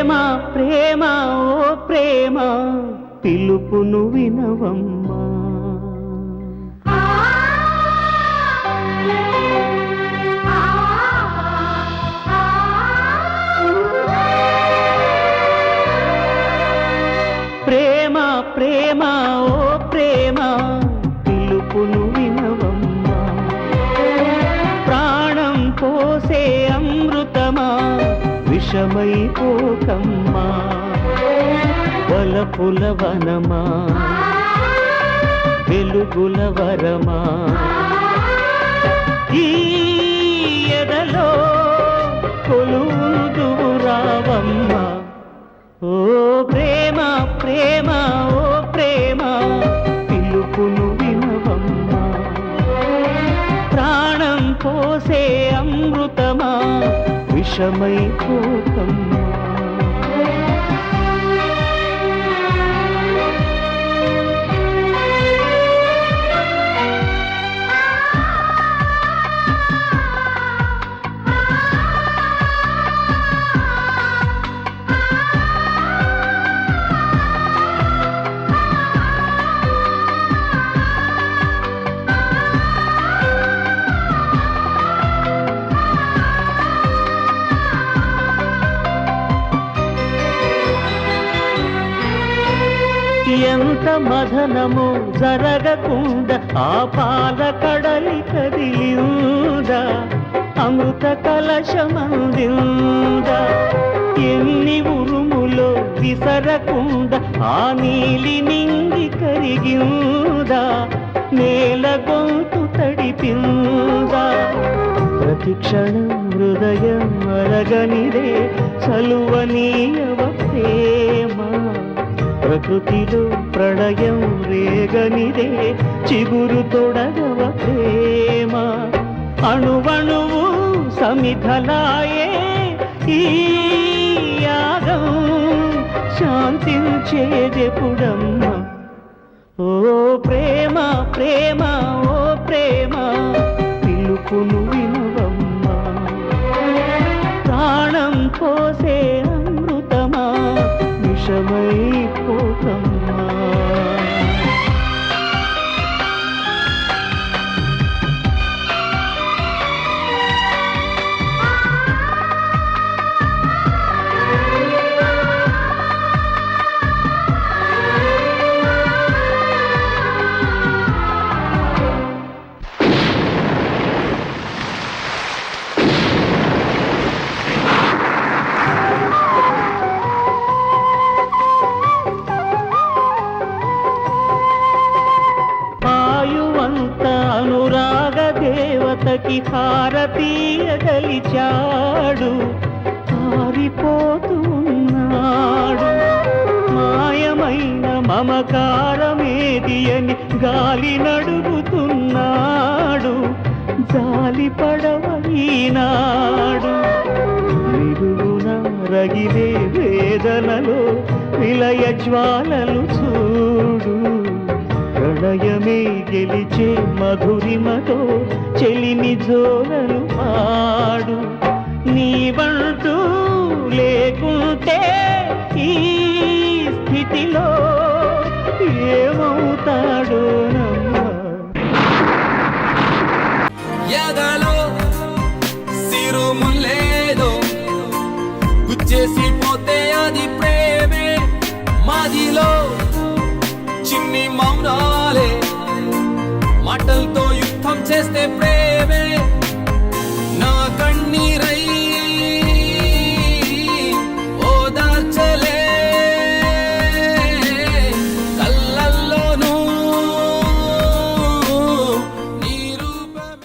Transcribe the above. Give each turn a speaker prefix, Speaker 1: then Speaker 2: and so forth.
Speaker 1: ప్రేమ ప్రేమ ఓ ప్రేమ పిలుపును వినవమ్మా. ప్రేమ ప్రేమ ఓ ప్రేమ పిలుపును వినవమ్మా. ప్రాణం పోసే అమృతమా విషమైపోకమ్మా. వలపుల వనమా వెలుగుల వరమా ఈ ఎదలో కొలువుదువు రావమ్మా. ఓ ప్రేమ ప్రేమ ఓ ప్రేమ పిలుపును వినవమ్మా. ప్రాణం పోసే అమృతమా విషమైపోకమ్మా. ఎంత మదనము జరగకుండా ఆ పాల కడలి కదిలిందా. అమృత కలశమందిందా. ఎన్ని ఉరుములో విసరకుండా ఆ నీలి నింగి కరిగిందా. నేల గొంతు తడిపిందా. ప్రతి క్షణం హృదయం అరగనిదే చలువనీయవ ప్రేమ. ప్రకృతిలో ప్రళయం రేగనిదే చిగురు తొడగవ ప్రేమ. అణువణువు సమిధలాయే ఈ యాగం శాంతించేదెప్పుడమ్మా. ఓ ప్రేమ ప్రేమ ఓ ప్రేమ పిలుపును వినవమ్మా. ప్రాణం పోసే అమృతమా విషమైపోకమ్మా. అనురాగ దేవతకి హారతీయగలిచాడు. పారిపోతున్నాడు. మాయమైన మమకారమేది అని గాలి నడుగుతున్నాడు. జాలి పడవైనాడు. నిలువున రగిలే వేదనలో విలయ జ్వాలలు చూడు. ప్రణయమే గెలిచే మధురిమతో చెలిని జోలలు పాడు. నీవంటూ లేకుంటే ఈ స్థితిలో ఏమవుతాడో నమ్మా.
Speaker 2: ఎదలో సిరుములేదో గుచ్చేసి పోతే అది ప్రేమే. మాదిలో చిన్ని మౌనాలే మాటలతో యుద్ధం చేస్తే ప్రేమ.